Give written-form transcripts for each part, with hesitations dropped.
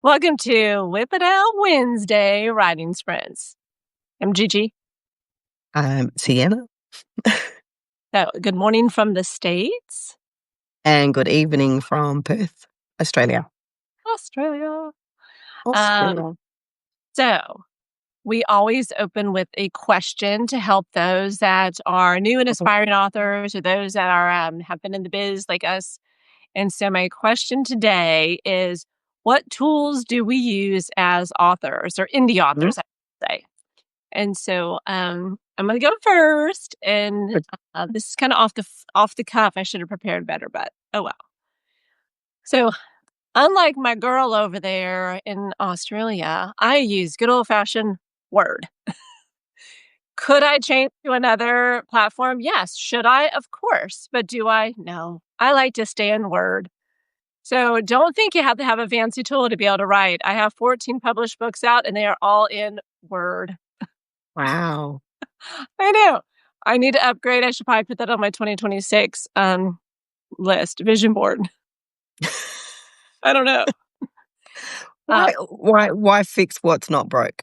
Welcome to Whip It Out Wednesday Writing Sprints. I'm GiGi. I'm Sienna. So, good morning from the States. And good evening from Perth, Australia. Australia. Australia. So, we always open with a question to help those that are new and aspiring authors or those that are have been in the biz like us. And so, my question today is, what tools do we use as authors or indie authors, I should say? And so I'm going to go first. And this is kind of off the cuff. I should have prepared better, but oh well. So unlike my girl over there in Australia, I use good old-fashioned Word. Could I change to another platform? Yes. Should I? Of course. But do I? No. I like to stay in Word. So don't think you have to have a fancy tool to be able to write. I have 14 published books out, and they are all in Word. Wow. I know. I need to upgrade. I should probably put that on my 2026 list, vision board. I don't know. Why fix what's not broke?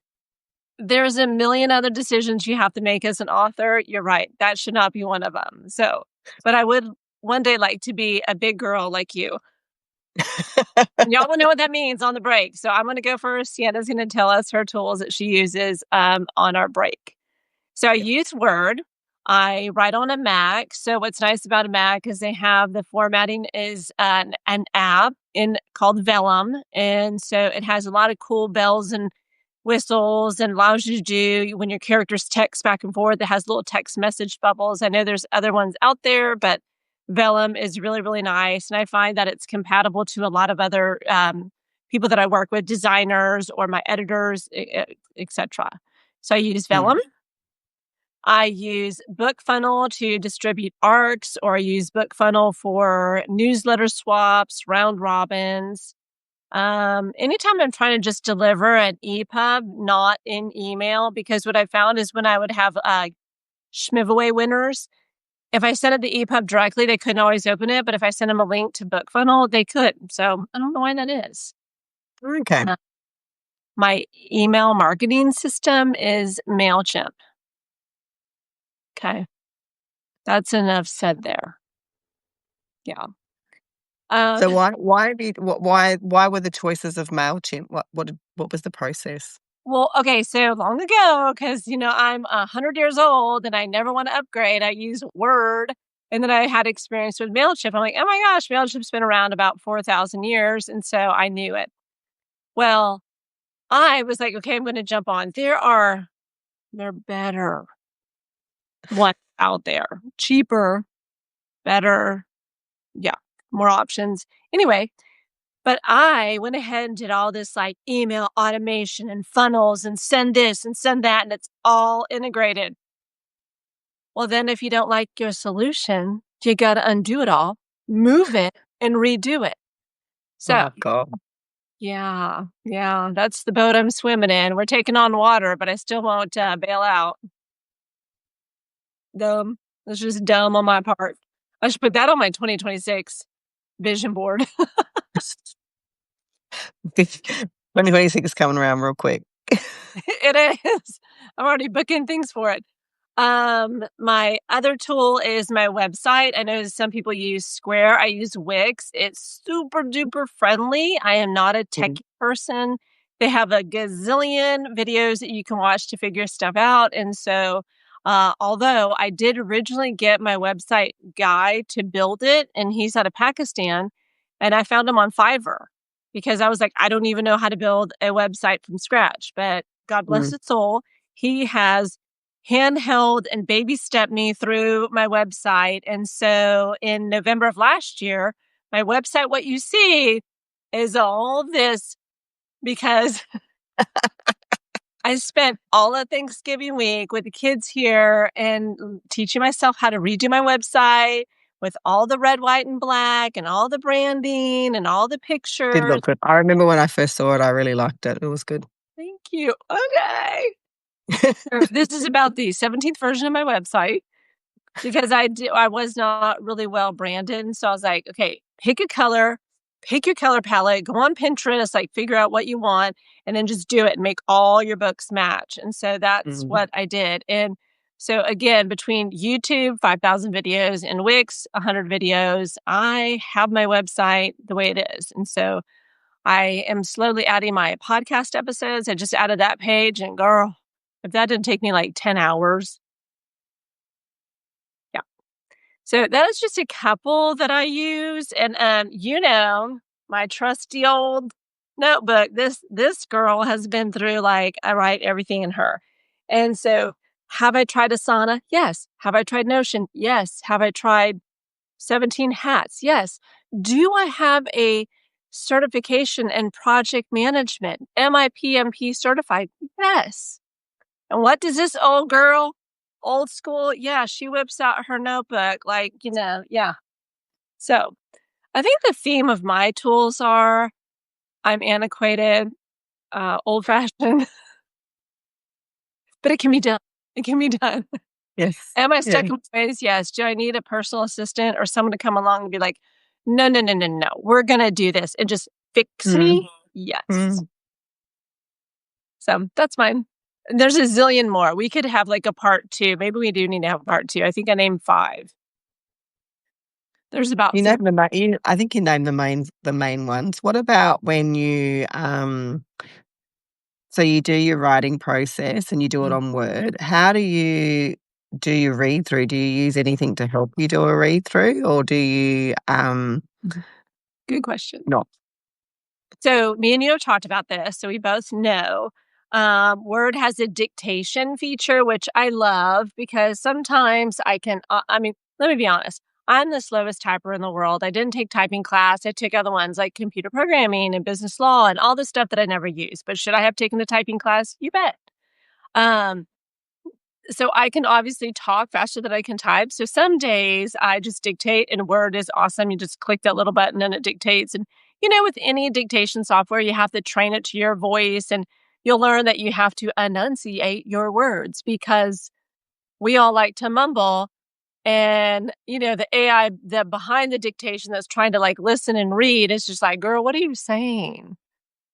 There's a million other decisions you have to make as an author. You're right. That should not be one of them. So, but I would one day like to be a big girl like you. Y'all will know what that means on the break. So I'm going to go first. Sienna's going to tell us her tools that she uses on our break. So I use Word. I write on a Mac. So what's nice about a Mac is they have the formatting is an app called Vellum. And so it has a lot of cool bells and whistles and allows you to do when your characters text back and forth. It has little text message bubbles. I know there's other ones out there, but Vellum is really, really nice. And I find that it's compatible to a lot of other people that I work with, designers or my editors, etc. So I use Vellum. I use BookFunnel to distribute arcs, or I use BookFunnel for newsletter swaps, round robins. Anytime I'm trying to just deliver an EPUB, not in email, because what I found is when I would have Schmiveaway winners, if I sent it the EPUB directly, they couldn't always open it. But if I sent them a link to BookFunnel, they could. So I don't know why that is. Okay. My email marketing system is MailChimp. Okay. That's enough said there. Yeah. So why were the choices of MailChimp? What was the process? Well, okay, so long ago, because I'm 100 years old and I never want to upgrade. I use Word, and then I had experience with MailChimp. I'm like, oh my gosh, MailChimp's been around about 4,000 years, and so I knew it. Well, I was like, okay, I'm going to jump on. They're better ones out there, cheaper, better, yeah, more options. Anyway. But I went ahead and did all this like email automation and funnels and send this and send that, and it's all integrated. Well, then if you don't like your solution, you got to undo it all, move it, and redo it. So, Oh, God. yeah, that's the boat I'm swimming in. We're taking on water, but I still won't bail out. Dumb. That's just dumb on my part. I should put that on my 2026 vision board. 2026 is coming around real quick. It is. I'm already booking things for it. My other tool is my website. I know some people use Square. I use Wix. It's super duper friendly. I am not a techie person. They have a gazillion videos that you can watch to figure stuff out. And so, although I did originally get my website guy to build it, and he's out of Pakistan, and I found him on Fiverr because I was like, I don't even know how to build a website from scratch, but God bless his soul, he has handheld and baby stepped me through my website. And so in November of last year, my website, what you see is all this because I spent all of Thanksgiving week with the kids here and teaching myself how to redo my website with all the red, white, and black and all the branding and all the pictures. Did look good. I remember when I first saw it, I really liked it. It was good. Thank you. Okay. This is about the 17th version of my website because I was not really well branded. And so I was like, okay, pick a color, pick your color palette, go on Pinterest, like figure out what you want, and then just do it and make all your books match. And so that's what I did. And so again, between YouTube, 5,000 videos, and Wix, 100 videos, I have my website the way it is. And so I am slowly adding my podcast episodes. I just added that page, and girl, if that didn't take me like 10 hours. Yeah. So that is just a couple that I use. And my trusty old notebook. This girl has been through, like, I write everything in her. And so have I tried Asana? Yes. Have I tried Notion? Yes. Have I tried 17 hats? Yes. Do I have a certification in project management? Am I PMP certified? Yes. And what does this old girl, old school? Yeah, she whips out her notebook, like, yeah. So I think the theme of my tools are I'm antiquated, old fashioned, but it can be done. It can be done. Yes. Am I Yeah. stuck in my ways? Yes. Do I need a personal assistant or someone to come along and be like, no, no, no, no, no, we're going to do this and just fix me? Yes. So that's mine. There's a zillion more. We could have like a part 2. Maybe we do need to have a part 2. I think I named 5. There's about You 6. named the main. I think you named the main ones. What about when you so you do your writing process and you do it on Word? How do you do your read through? Do you use anything to help you do a read through, or do you Good question. not? So me and you have talked about this, so we both know. Word has a dictation feature, which I love because sometimes I can, let me be honest. I'm the slowest typer in the world. I didn't take typing class. I took other ones like computer programming and business law and all the stuff that I never use. But should I have taken a typing class? You bet. Um, so I can obviously talk faster than I can type. So some days I just dictate, and Word is awesome. You just click that little button and it dictates. And, with any dictation software, you have to train it to your voice, and you'll learn that you have to enunciate your words because we all like to mumble. And, the AI that behind the dictation that's trying to like listen and read is just like, girl, what are you saying?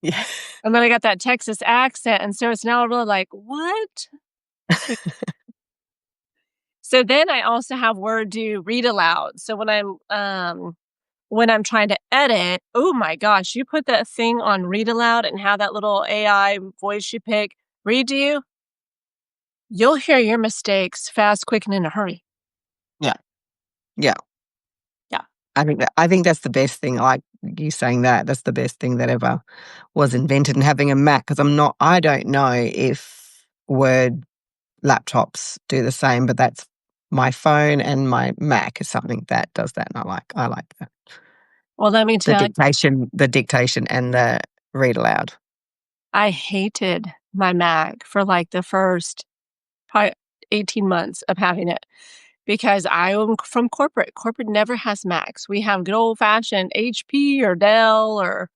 Yeah. And then I got that Texas accent. And so it's now really like, what? So then I also have Word do read aloud. So when I'm trying to edit, oh my gosh, you put that thing on read aloud and have that little AI voice you pick read to you, you'll hear your mistakes fast, quick, and in a hurry. Yeah. Yeah. Yeah. I think that's the best thing. Like you saying that, that's the best thing that ever was invented. And having a Mac, because I don't know if Word laptops do the same, but that's my phone and my Mac is something that does that, and I like that. Well, let me tell you, The dictation and the read aloud. I hated my Mac for like the first probably 18 months of having it because I am from corporate. Corporate never has Macs. We have good old fashioned HP or Dell or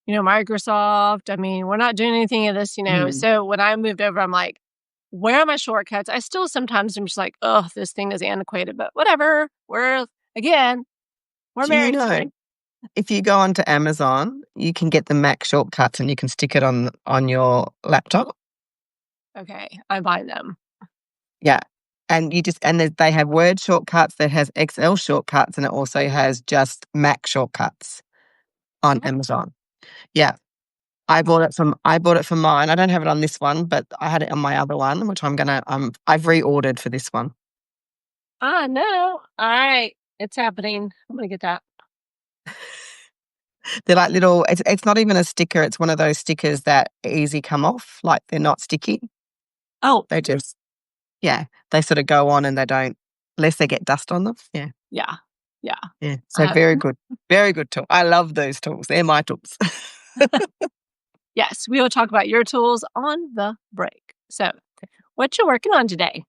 Microsoft. I mean, we're not doing anything of this. So when I moved over, I'm like, where are my shortcuts? I still sometimes am just like, oh, this thing is antiquated, but whatever. We're Do you married. know, if you go onto Amazon, you can get the Mac shortcuts and you can stick it on your laptop? Okay, I buy them. Yeah. And they have Word shortcuts, that has Excel shortcuts, and it also has just Mac shortcuts on Amazon. Yeah. I bought it from mine. I don't have it on this one, but I had it on my other one, which I've reordered for this one. No. All right. It's happening. I'm going to get that. They're like little, it's not even a sticker. It's one of those stickers that easy come off. Like they're not sticky. Oh, They just, yeah, they sort of go on and they don't, unless they get dust on them. Yeah. yeah. Yeah. Yeah. So very good. Very good tool. I love those tools. They're my tools. Yes, we will talk about your tools on the break. So, what you working on today?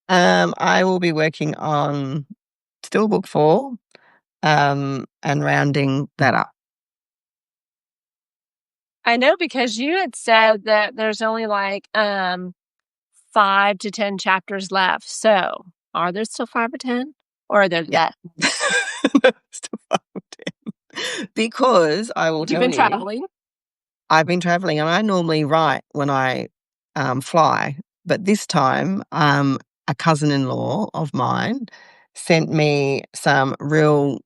I will be working on still book 4, and rounding that up. I know because you had said that there's only like 5 to 10 chapters left. So, are there still 5 or 10? Or are there Yeah. less? Still 5 or 10. Because I will You've tell been you, traveling. I've been traveling and I normally write when I fly, but this time a cousin-in-law of mine sent me some real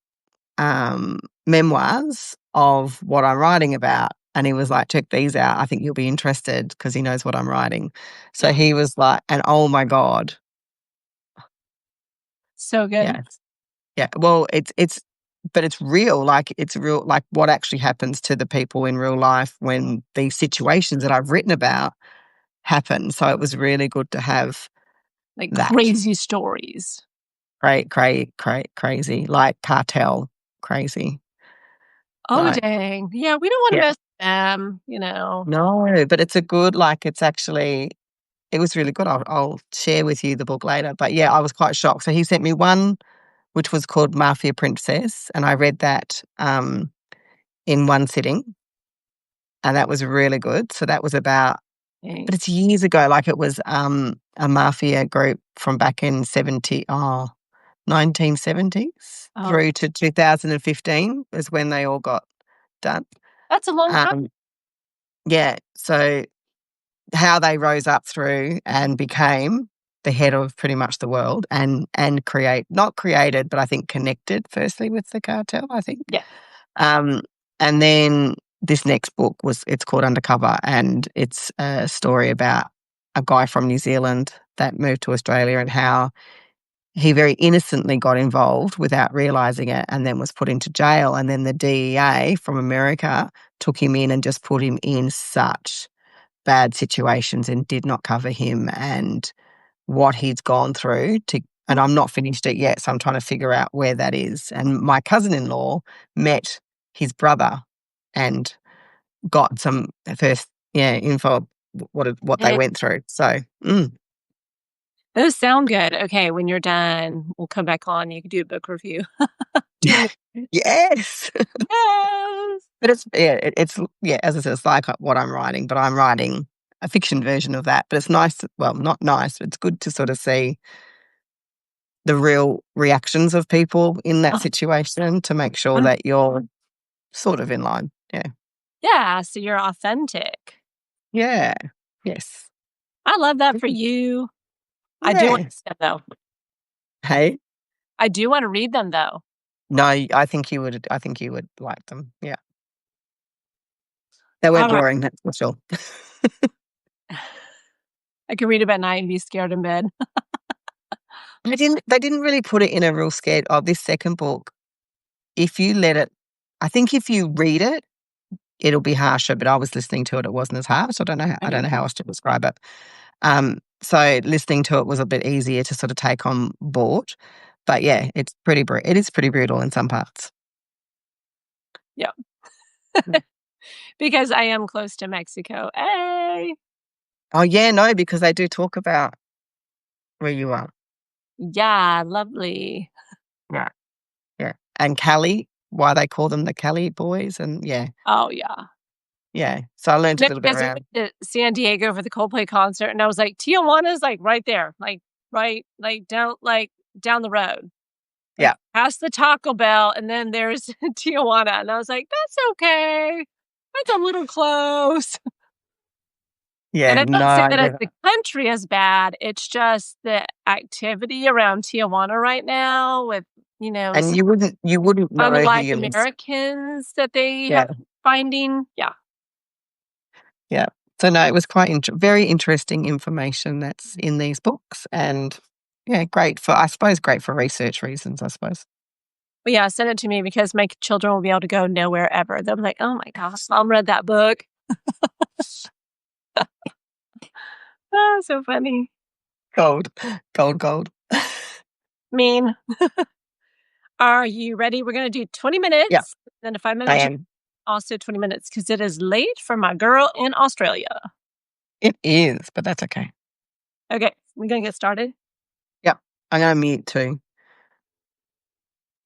memoirs of what I'm writing about. And he was like, check these out. I think you'll be interested because he knows what I'm writing. So Yeah. he was like, and oh my God. So good. Yeah. Yeah. Well, but it's real. Like it's real, like what actually happens to the people in real life when these situations that I've written about happen. So it was really good to have Like that. crazy stories. Crazy, like cartel crazy. Oh, Like, dang. Yeah, we don't want to yeah. mess with them, you know. No, but it's a good, like, it's actually, it was really good. I'll share with you the book later. But yeah, I was quite shocked. So he sent me one which was called Mafia Princess, and I read that in one sitting, and that was really good. So that was about, Dang. but it's years ago. Like it was a mafia group from back in 1970s Oh, through to 2015 is when they all got done. that's a long time. Um, yeah, so how they rose up through and became the head of pretty much the world and not created, but I think connected firstly with the cartel, I think. Yeah. Um, and then this next book it's called Undercover, and it's a story about a guy from New Zealand that moved to Australia and how he very innocently got involved without realizing it and then was put into jail. And then the DEA from America took him in and just put him in such bad situations and did not cover him and what he's gone through to, and I'm not finished it yet, so I'm trying to figure out where that is. And my cousin-in-law met his brother and got some first info of what they Hey, went through. So those sound good. Okay, when you're done, we'll come back on. You can do a book review. Tell me. yes. Yes. But it's as I said, it's like what I'm writing, but I'm writing a fiction version of that. But it's nice, well, not nice, but it's good to sort of see the real reactions of people in that Oh, situation to make sure that you're sort of in line. Yeah. yeah, so you're authentic. Yeah. Yes. I love that for Mm. you. I do want Yes. to read them, though. Hey? I do want to read them, though. No, I think you would like them. Yeah. They weren't All right. boring, that's for sure. I can read them at night and be scared in bed. They didn't really put it in a real scared this second book, if you let it I think if you read it, it'll be harsher, but I was listening to it, it wasn't as harsh. I don't know how else to describe it. So listening to it was a bit easier to sort of take on board. But yeah, it is pretty brutal in some parts. Yeah, Mm. because I am close to Mexico. Hey. Oh yeah, no, because they do talk about where you are. Yeah, lovely. Yeah. Yeah. And Cali, why they call them the Cali boys, and yeah. Oh, yeah. Yeah. So I learned a No, little bit because we around. went to San Diego for the Coldplay concert, and I was like, "Tijuana's, like, right there, down the road, like, Yeah. past the Taco Bell, and then there's Tijuana," and I was like, "That's okay. That's a little close." And Yeah. I No, don't say I that as get it. the country is bad, it's just the activity around Tijuana right now with, And you wouldn't know who unlike you listen. Americans that they Yeah. have finding. Yeah. Yeah. So no, it was quite very interesting information that's in these books, and yeah, great for research reasons, I suppose. But yeah, send it to me because my children will be able to go nowhere ever. They'll be like, "Oh my gosh, mom read that book." Oh, so funny. Gold, gold. Mean. Are you ready? We're gonna do 20 Yeah, minutes, then a 5-minute I break, am. also 20 minutes because it is late for my girl in Australia. It is, but that's okay. Okay, we're gonna get started. Yep, I'm gonna mute too.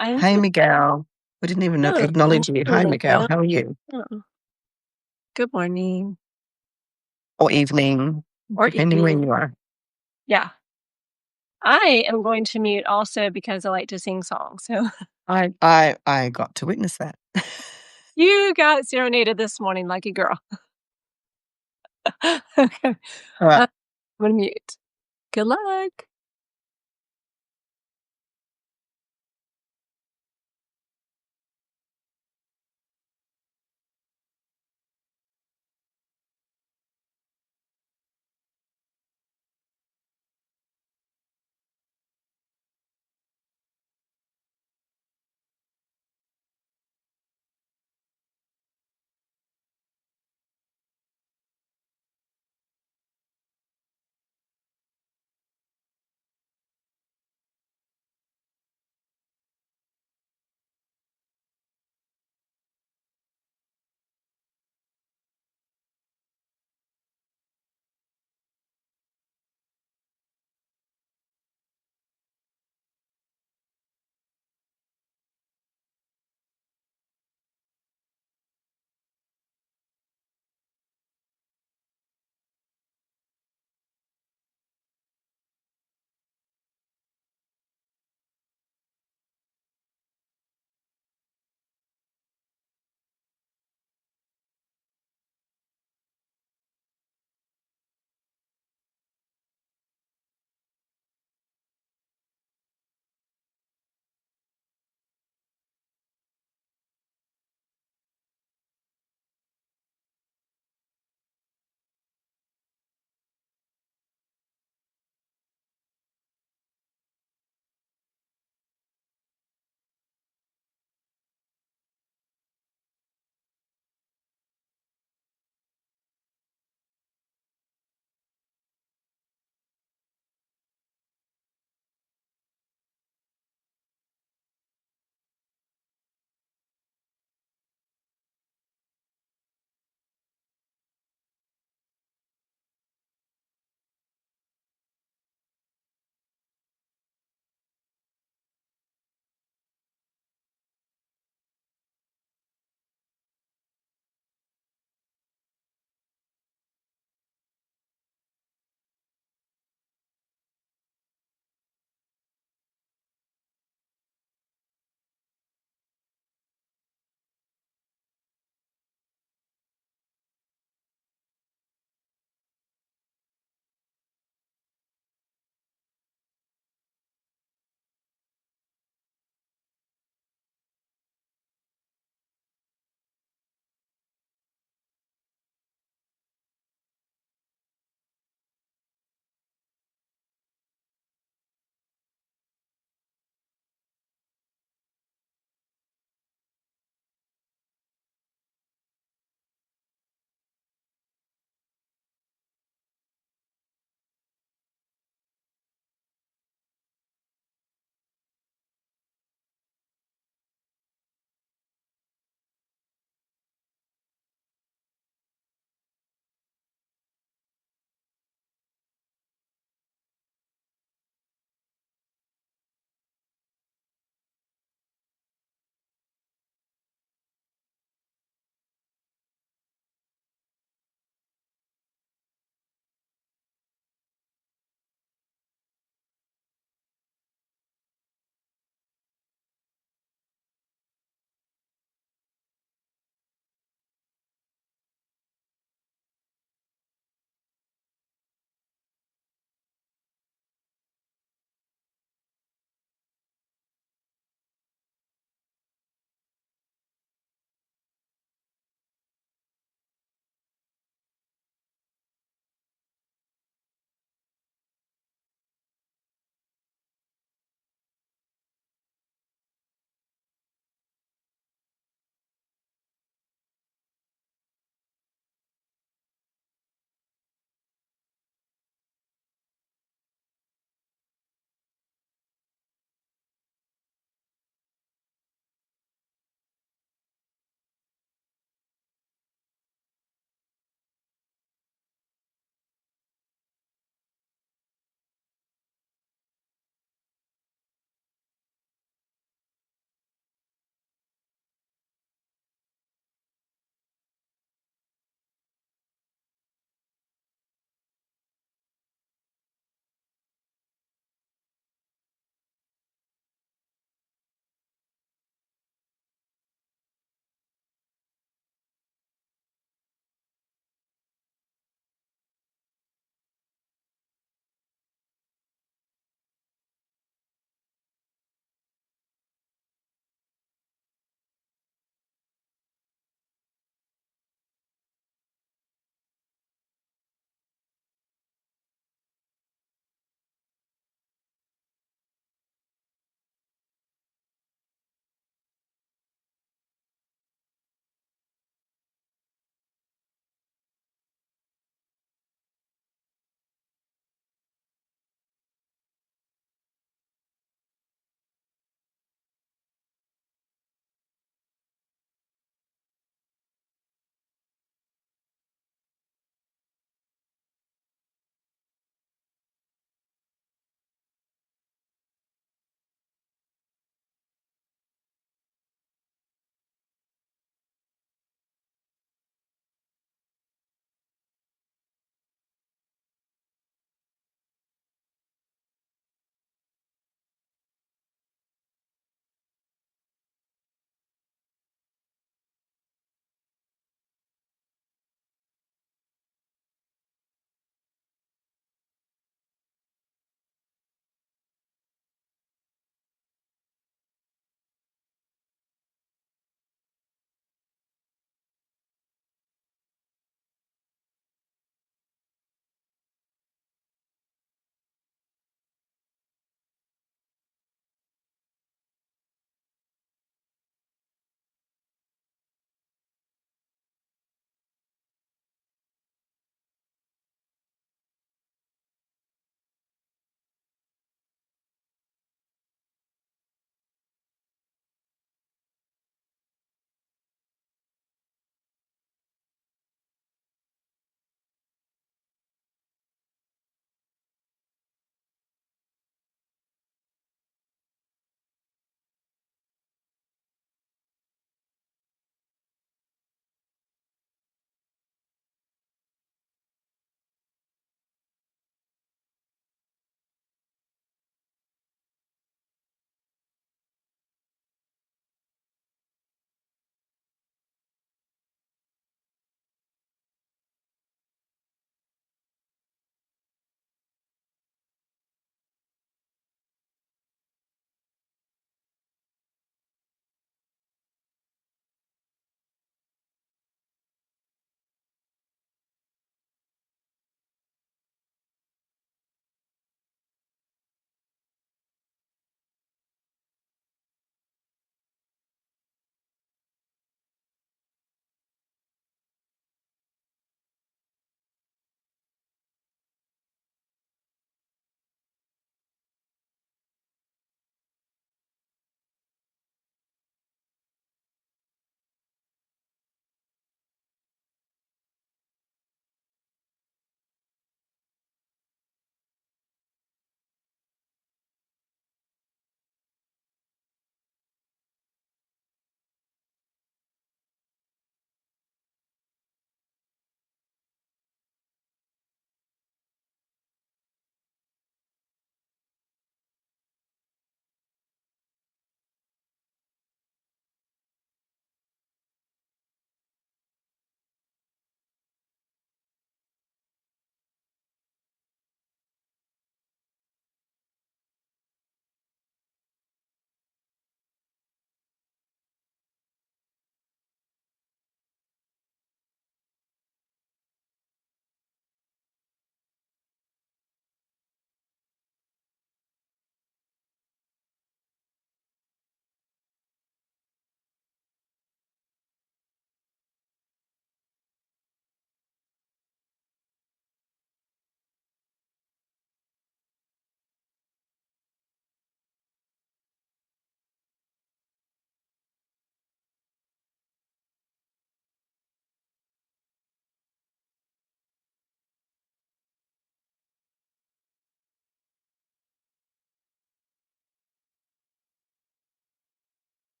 I am Hey, so Miguel. We didn't even oh, acknowledge you. Hi, hello. Miguel. How are you? Oh, good morning Or evening, or depending where evening. you are. Yeah. I am going to mute also because I like to sing songs. So I got to witness that. You got serenaded this morning like a girl. Okay. All right. I'm gonna mute. Good luck.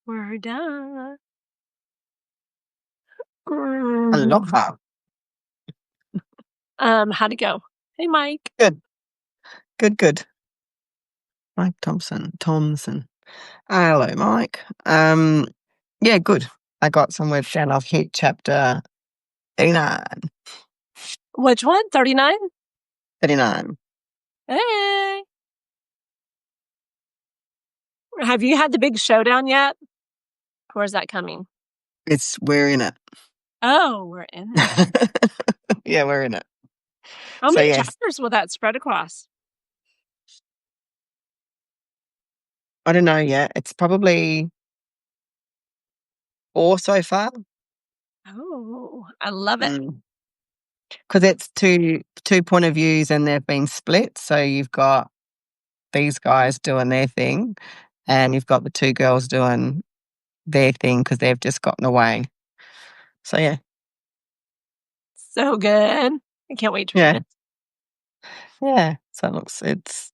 We're done. Aloha. How'd it go? Hey, Mike. Good. Good. Mike Thompson. Hello, Mike. Yeah, good. I got somewhere down. I've hit chapter 39. Which one? 39? 39. Hey. Have you had the big showdown yet? Or is that coming? We're in it. Oh, we're in it. Yeah, we're in it. How So, many yes, chapters will that spread across? I don't know yet. It's probably 4 so far. Oh, I love it. Because it's two point of views and they've been split. So you've got these guys doing their thing and you've got the two girls doing their thing because they've just gotten away. So, yeah. So good. I can't wait to read it. Yeah. So it's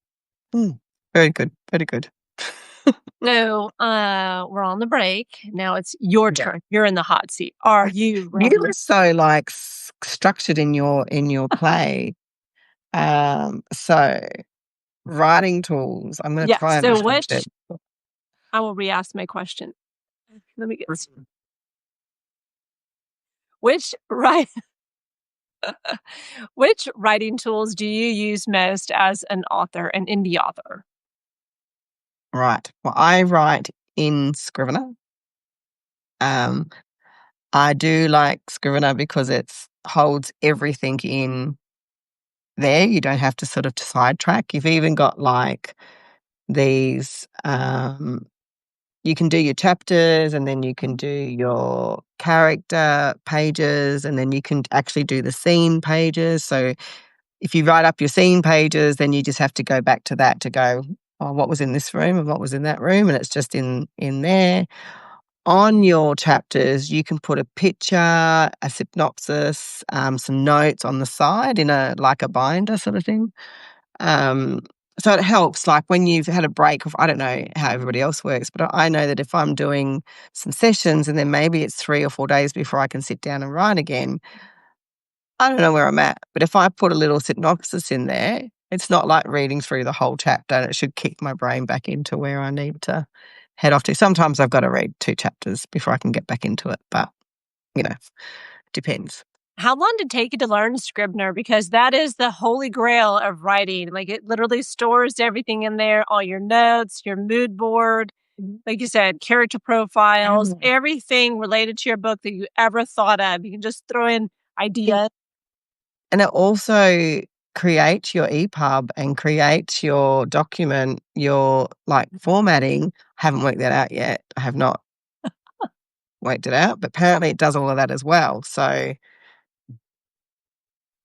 very good. Very good. So, we're on the break. Now it's your turn. You're in the hot seat. Are you ready? You were so like structured in your play. So writing tools. I'm going to try and So restrict it. I will re-ask my question. Let me get this. Which writing tools do you use most as an author, an indie author? Right. Well, I write in Scrivener. I do like Scrivener because it holds everything in there. You don't have to sort of sidetrack. You've even got like these you can do your chapters and then you can do your character pages and then you can actually do the scene pages. So if you write up your scene pages, then you just have to go back to that to go, oh, what was in this room and what was in that room, and it's just in there. On your chapters, you can put a picture, a synopsis, some notes on the side in a binder sort of thing. So it helps, like when you've had a break. I don't know how everybody else works, but I know that if I'm doing some sessions and then maybe it's 3 or 4 days before I can sit down and write again, I don't know where I'm at. But if I put a little synopsis in there, it's not like reading through the whole chapter, and it should kick my brain back into where I need to head off to. Sometimes I've got to read 2 chapters before I can get back into it, but, depends. How long did it take you to learn Scrivener? Because that is the holy grail of writing. Like, it literally stores everything in there, all your notes, your mood board, like you said, character profiles, everything related to your book that you ever thought of. You can just throw in ideas. And it also creates your EPUB and creates your document, your formatting. I haven't worked that out yet. I have not worked it out, but apparently it does all of that as well. So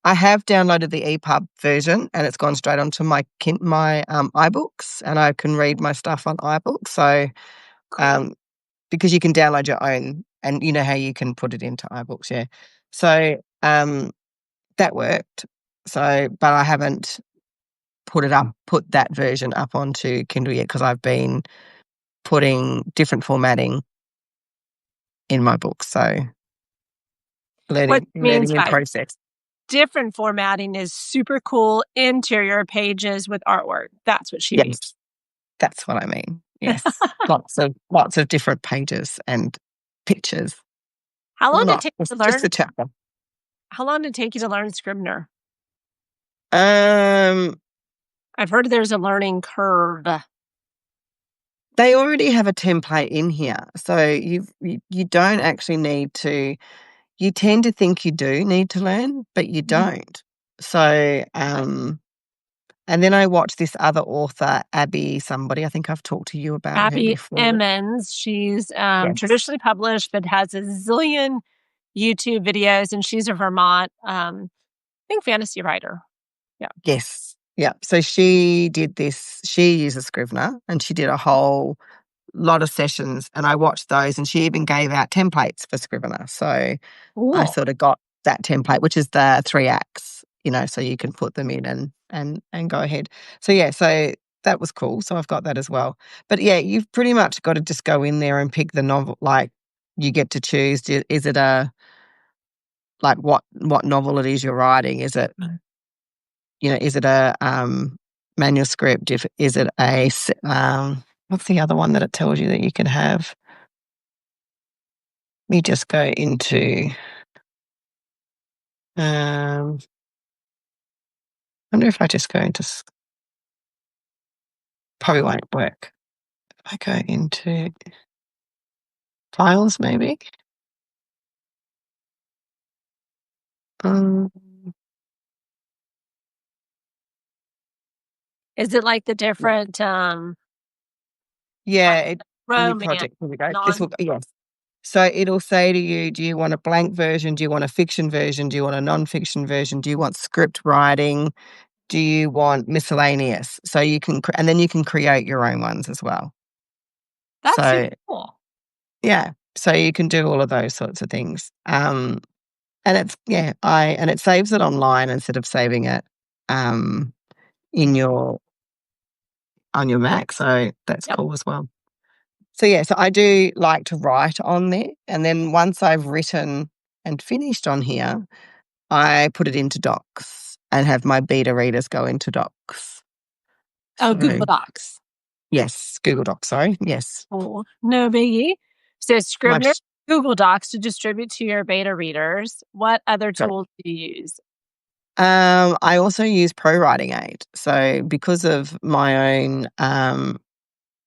I have downloaded the EPUB version and it's gone straight onto my iBooks, and I can read my stuff on iBooks. So because you can download your own, and you know how you can put it into iBooks, yeah. So that worked. So, but I haven't put that version up onto Kindle yet because I've been putting different formatting in my books. So learning in process. Different formatting is super cool interior pages with artwork. That's what she means. That's what I mean. Yes. lots of different pages and pictures. How long did it take you to learn? Just a chapter. How long did it take you to learn Scrivener? I've heard there's a learning curve. They already have a template in here. So you don't actually need to. You tend to think you do need to learn, but you don't. So, and then I watched this other author, Abby somebody. I think I've talked to you about her before. Abby Emmons. She's traditionally published, but has a zillion YouTube videos, and she's a Vermont, I think, fantasy writer. Yeah. Yes. Yeah. So she did this. She uses Scrivener, and she did a whole lot of sessions, and I watched those, and she even gave out templates for Scrivener. So I sort of got that template, which is the 3 acts, so you can put them in and go ahead. So yeah, so that was cool. So I've got that as well. But yeah, you've pretty much got to just go in there and pick the novel. Like you get to choose. Is it a like what novel it is you're writing? Is it is it a manuscript? Is it a what's the other one that it tells you that you can have? Let me just go into. I wonder if I just go into. Probably won't work. If I go into files, maybe. Um, Is it like the different yeah, new romance, project. Here we go. This non? will yes. So it'll say to you, do you want a blank version? Do you want a fiction version? Do you want a non-fiction version? Do you want script writing? Do you want miscellaneous? So you can, and then you can create your own ones as well. That's super So cool. yeah, so you can do all of those sorts of things. And it's and it saves it online instead of saving it in your on your Mac. So that's Yep. cool as well. So yeah, so I do like to write on there, and then once I've written and finished on here, I put it into Docs and have my beta readers go into Docs. Oh, So Google Docs. yes, Google Docs. Sorry, yes, Cool. No biggie. So my Scrivener, Google Docs to distribute to your beta readers. What other sorry. tools do you use? I also use Pro Writing Aid. So because of my own,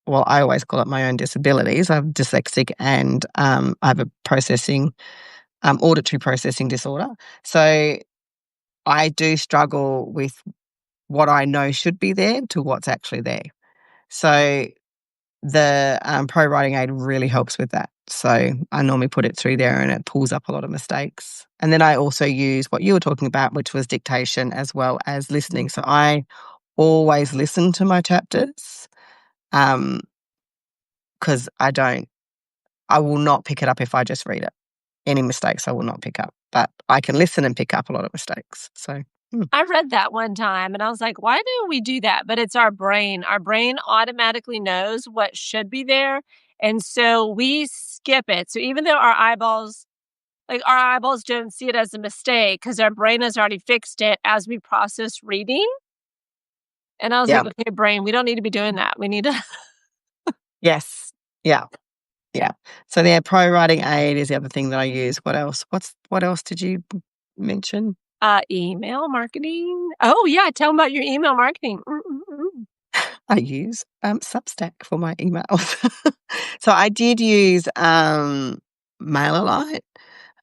well, I always call it my own disabilities. I'm dyslexic and I have a auditory processing disorder. So I do struggle with what I know should be there to what's actually there. So the Pro Writing Aid really helps with that. So I normally put it through there and it pulls up a lot of mistakes. And then I also use what you were talking about, which was dictation as well as listening. So I always listen to my chapters because I will not pick it up if I just read it. Any mistakes I will not pick up, but I can listen and pick up a lot of mistakes. So I read that one time and I was like, why do we do that? But it's our brain. Our brain automatically knows what should be there. And so we skip it. So even though our eyeballs don't see it as a mistake because our brain has already fixed it as we process reading. And I was yeah, like, okay, brain, we don't need to be doing that. We need to yes, yeah. Yeah. So the Pro Writing Aid is the other thing that I use. What else? What else did you mention? email marketing. Oh yeah, tell them about your email marketing. I use Substack for my emails. So I did use MailerLite.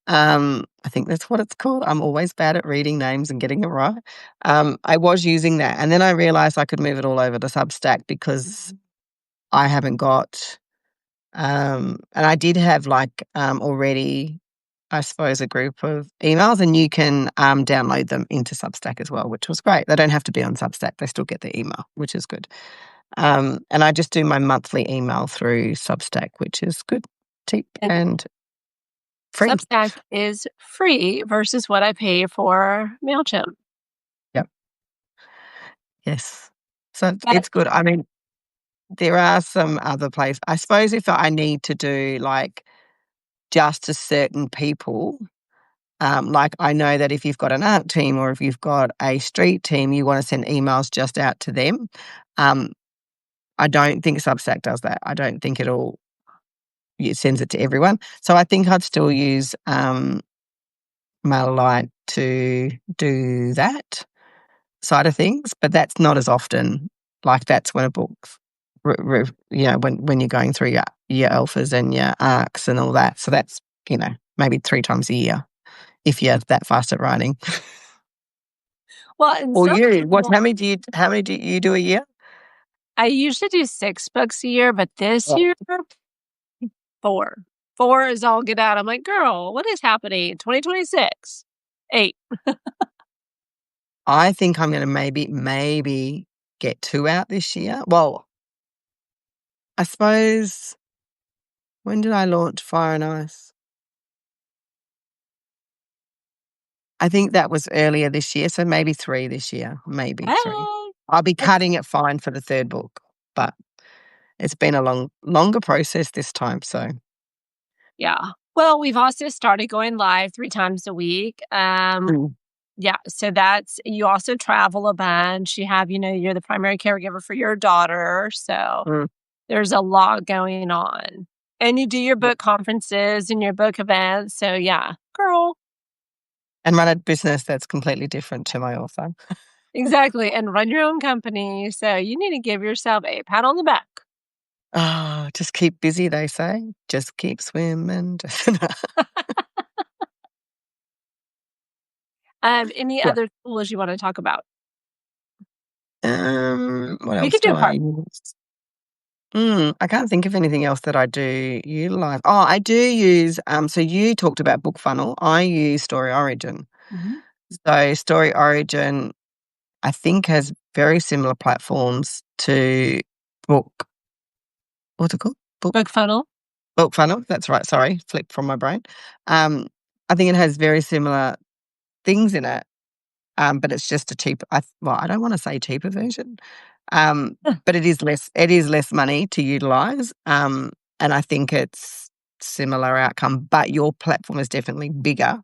I think that's what it's called. I'm always bad at reading names and getting it right. I was using that, and then I realized I could move it all over to Substack because I haven't got. And I did have already, I suppose, a group of emails, and you can download them into Substack as well, which was great. They don't have to be on Substack; they still get the email, which is good. And I just do my monthly email through Substack, which is good, cheap, And and free. Substack is free versus what I pay for MailChimp. Yep. Yes. So But it's good. I mean, there are some other places. I suppose if I need to do just to certain people. Like I know that if you've got an art team or if you've got a street team, you want to send emails just out to them. I don't think Substack does that. I don't think it sends it to everyone. So I think I'd still use MailerLite to do that side of things, but that's not as often. Like that's when a book's, when you're going through your alphas and your arcs and all that. So that's maybe 3 times a year if you're that fast at writing. well, and Or some you, people, how many do you do a year? I usually do 6 books a year, but this Oh. year 4. 4 is all get out. I'm like, girl, what is happening? 2026, 8. I think I'm gonna maybe get 2 out this year. Well, I suppose when did I launch Fire and Ice? I think that was earlier this year, so maybe 3 this year, maybe 3. I'll be cutting it fine for the third book, but it's been a longer process this time, so. Yeah. Well, we've also started going live 3 times a week. Mm, Yeah, so that's you also travel a bunch. You have, you're the primary caregiver for your daughter, so mm, there's a lot going on. And you do your yeah. book conferences and your book events, so yeah. Girl. And run a business that's completely different to my author. Exactly, and run your own company, so you need to give yourself a pat on the back. Oh, just keep busy, they say. Just keep swimming. Any Yeah. other tools you wanna talk about? What We else could do do I heart. use? I can't think of anything else that I do utilize. Oh, I do use, so you talked about Book Funnel. I use Story Origin. Mhm. So Story Origin, I think, has very similar platforms to Book, what's it called? Book funnel. Book Funnel. That's right. Sorry, flipped from my brain. Um, I think it has very similar things in it, but it's just a cheap. Well, I don't want to say cheaper version, but it is less money to utilize, and I think it's similar outcome. But your platform is definitely bigger.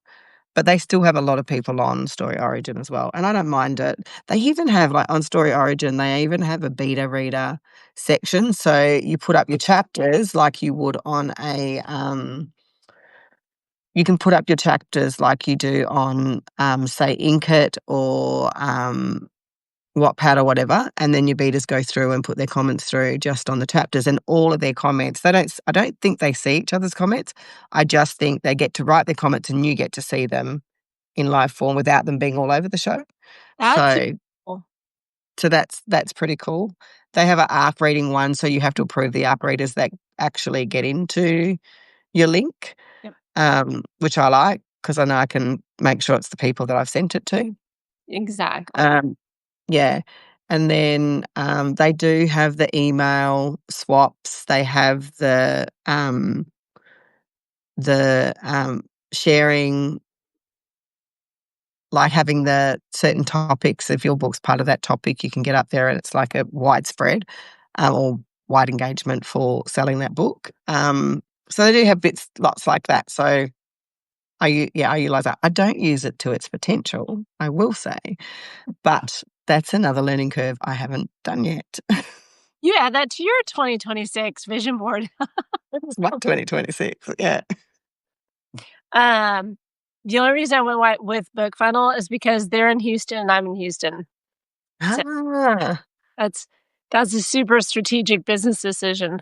But they still have a lot of people on Story Origin as well, and I don't mind it. They even have, like, on Story Origin, they even have a beta reader section, so you put up your chapters like you would on a, you can put up your chapters like you do on, say, Inkitt or, Wattpad or whatever, and then your betas go through and put their comments through just on the chapters, and all of their comments, I don't think they see each other's comments. I just think they get to write their comments and you get to see them in live form without them being all over the show. That's super So cool. that's pretty cool. They have an ARC reading one, so you have to approve the ARC readers that actually get into your link, Yep, which I like because I know I can make sure it's the people that I've sent it to. exactly. Um, yeah. And then, they do have the email swaps. They have the sharing, like having the certain topics. If your book's part of that topic, you can get up there and it's like a widespread, or wide engagement for selling that book. So they do have lots like that. So I utilize that. I don't use it to its potential, I will say, but that's another learning curve I haven't done yet. You add that to your 2026 vision board. It was my 2026, yeah. Um, the only reason I went with Book Funnel is because they're in Houston and I'm in Houston. So Ah, that's that's a super strategic business decision.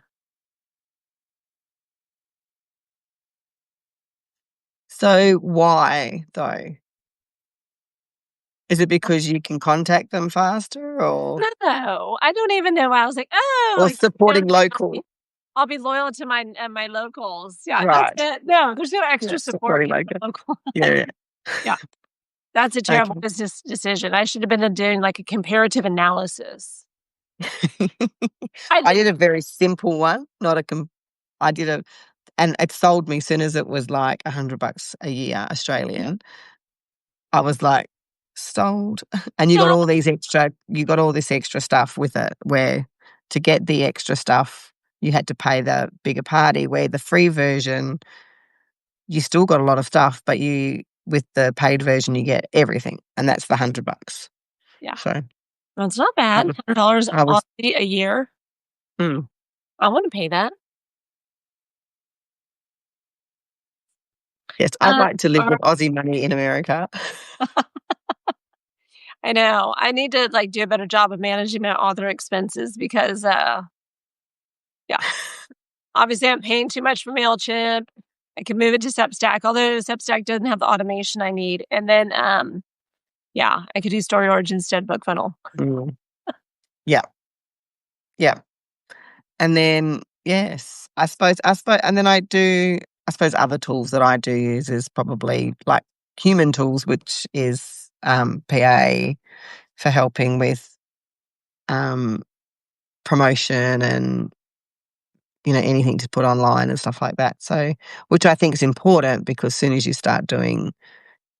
so why though? Is it because you can contact them faster No, I don't even know why I was like, "Oh, or like, supporting I'll local? be I'll be loyal to my locals." Yeah, that's Right. it. No, there's no Yeah, extra support supporting being local. a local. Yeah, Yeah, that's a terrible okay. business decision. I should have been doing, like, a comparative analysis. I I did. did a very simple one, not a I did a and it sold me soon as it was like $100 a year Australian. I was like, "Sold." And No, you got all this extra stuff with it, where to get the extra stuff, you had to pay the bigger party, where the free version, you still got a lot of stuff, but with the paid version, you get everything, and that's the $100. yeah, So, that's not I bad. was $100 I was Aussie a year. mm, I wanna pay that. yes, I'd like to live Or with Aussie money in America. I know. I need to, like, do a better job of managing my author expenses because, yeah, obviously, I'm paying too much for MailChimp. I can move it to Substack, although Substack doesn't have the automation I need, and then, yeah, I could do Story Origin instead of BookFunnel. Mm, yeah, yeah. And then, yes, I suppose and then I suppose other tools that I do use is probably like human tools, which is, PA for helping with, um, promotion and, anything to put online and stuff like that. So, which I think is important because as soon as you start doing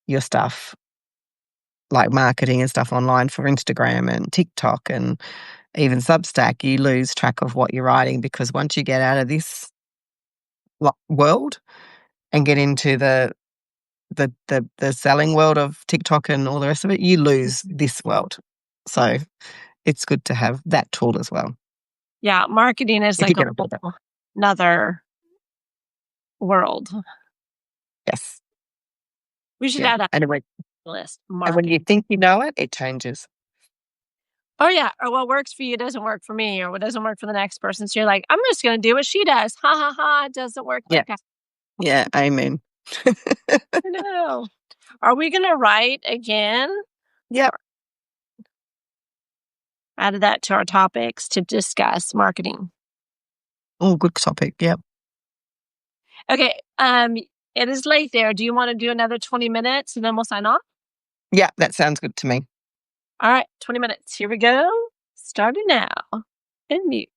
your stuff, like marketing and stuff online for Instagram and TikTok and even Substack, you lose track of what you're writing because once you get out of this world and get into the selling world of TikTok and all the rest of it, you lose this world. So it's good to have that tool as well. Yeah, marketing is If you're like a going to do that. whole another world. Yes. We should Yeah. add that And to the list. when you Marketing. think you know it, it changes. Oh yeah, or what works for you doesn't work for me, or what doesn't work for the next person. So you're like, I'm just gonna do what she does. Ha ha ha! It doesn't work Yeah. like that. Yeah. Amen. I know. Are we gonna write again? Yep. Added that to our topics to discuss marketing. Oh, good topic. Yep. Okay. It is late there. Do you want to do another 20 minutes and then we'll sign off? Yeah, that sounds good to me. All right, 20 minutes. Here we go. Starting now. And mute.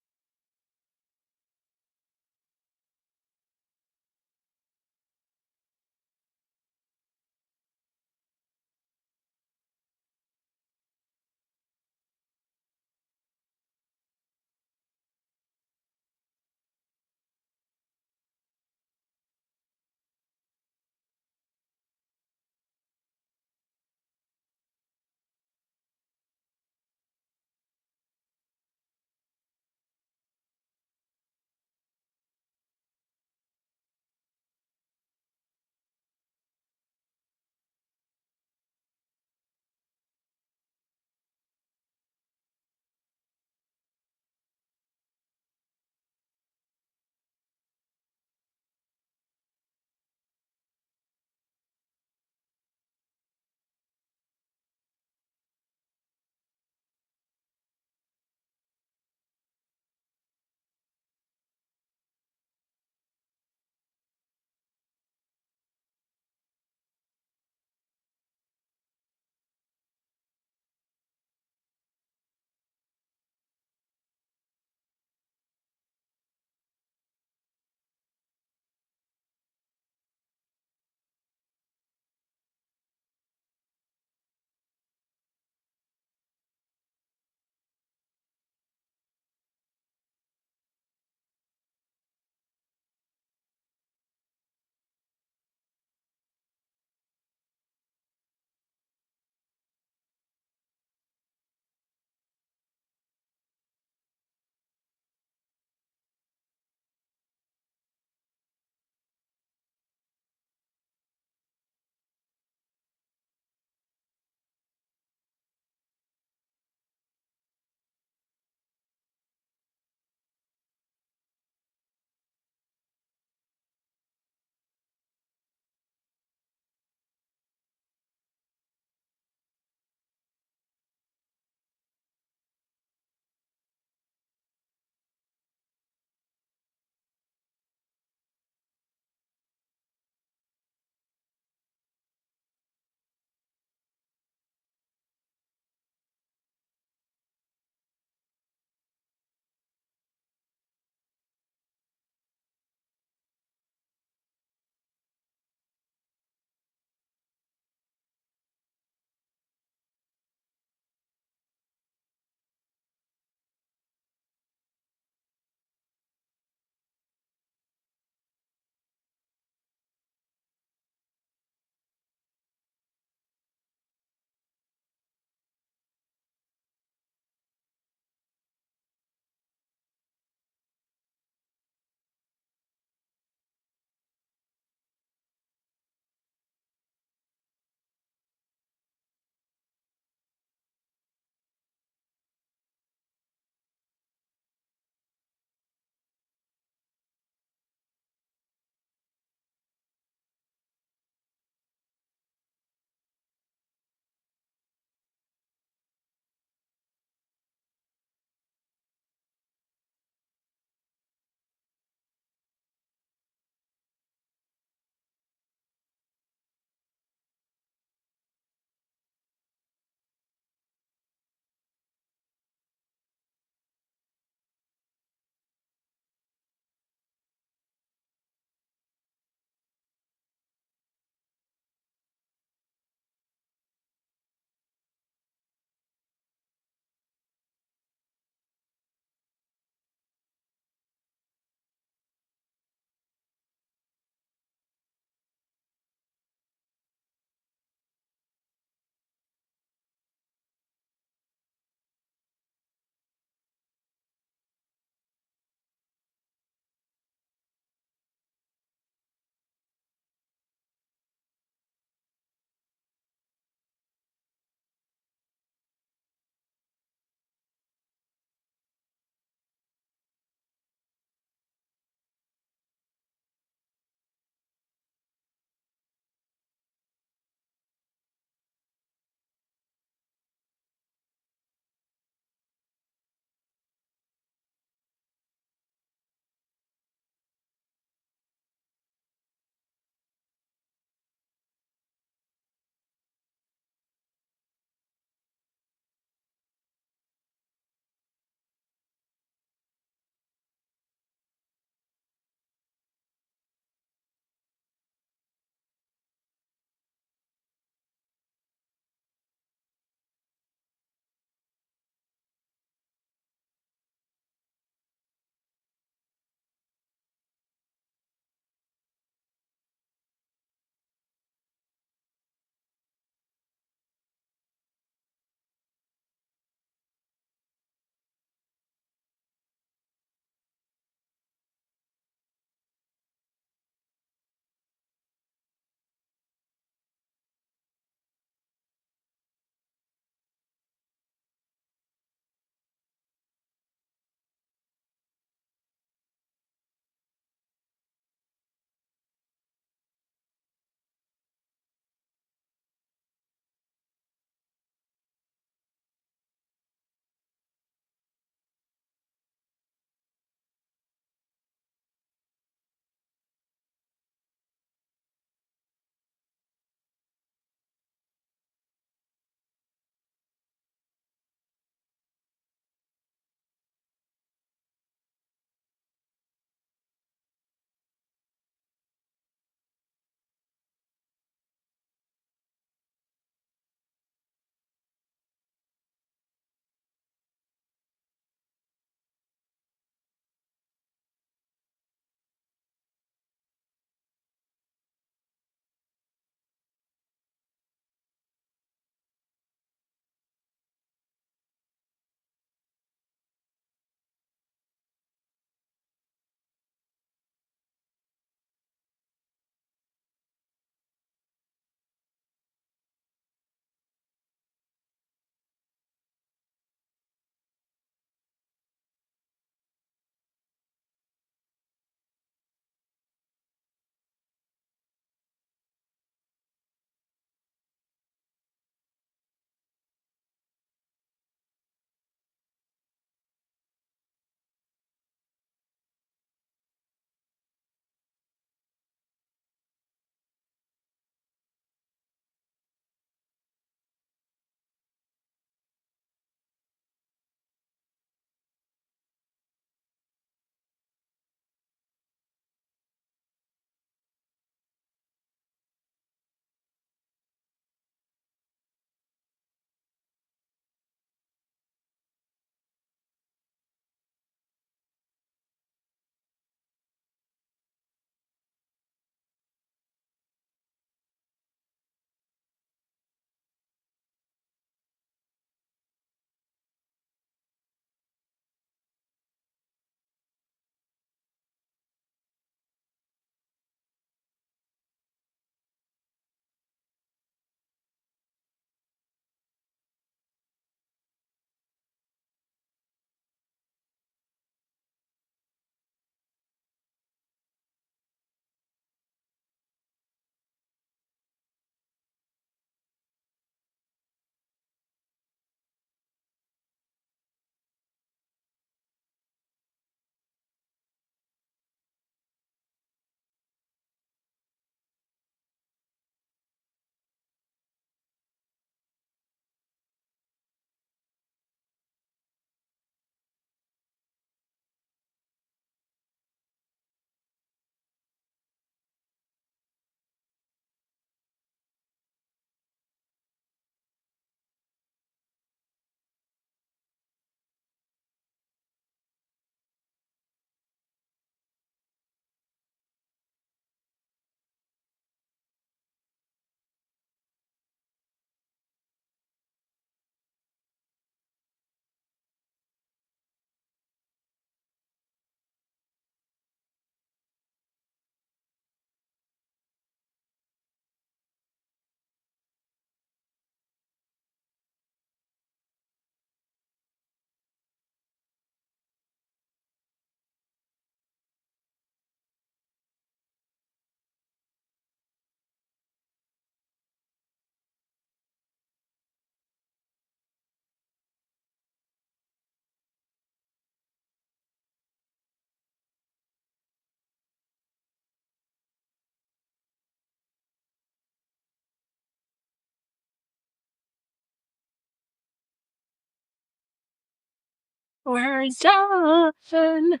We're done.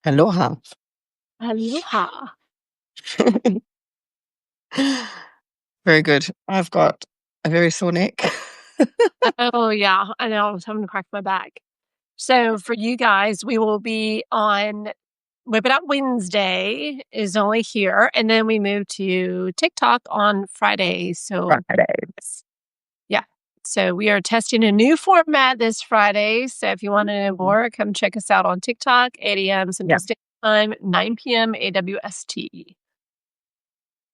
Aloha. Aloha. Very good. I've got a very sore neck. Oh, yeah. I know. I was having to crack my back. So for you guys, we will be on Whip It Out Wednesday is only here. And then we move to TikTok on Friday. So Fridays. yeah. So we are testing a new format this Friday. So if you want to know more, come check us out on TikTok, 8 a.m. Central Standard Time, 9 p.m. AWST.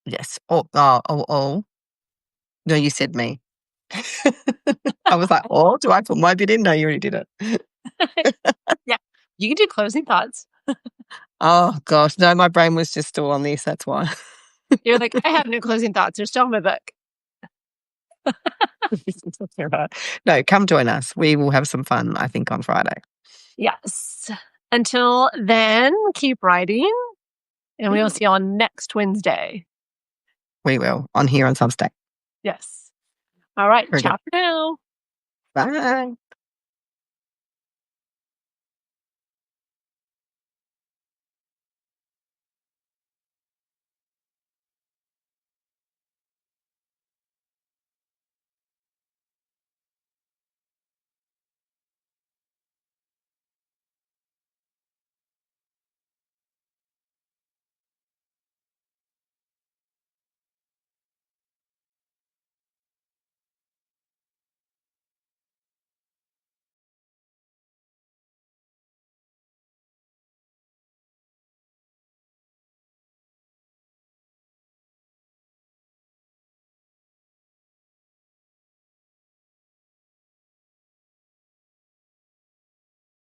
Yes. Oh. No, you said me. I was like, oh, do I put my bit in? No, you already did it. Yeah. You can do closing thoughts. Oh, gosh. No, my brain was just still on this. That's why. You're like, I have no closing thoughts. They're still in my book. No, come join us. We will have some fun, I think, on Friday. Yes. Until then, keep writing. And we will see you on next Wednesday. We will, on here on Substack. Yes. All right. Very Ciao good. for now. Bye.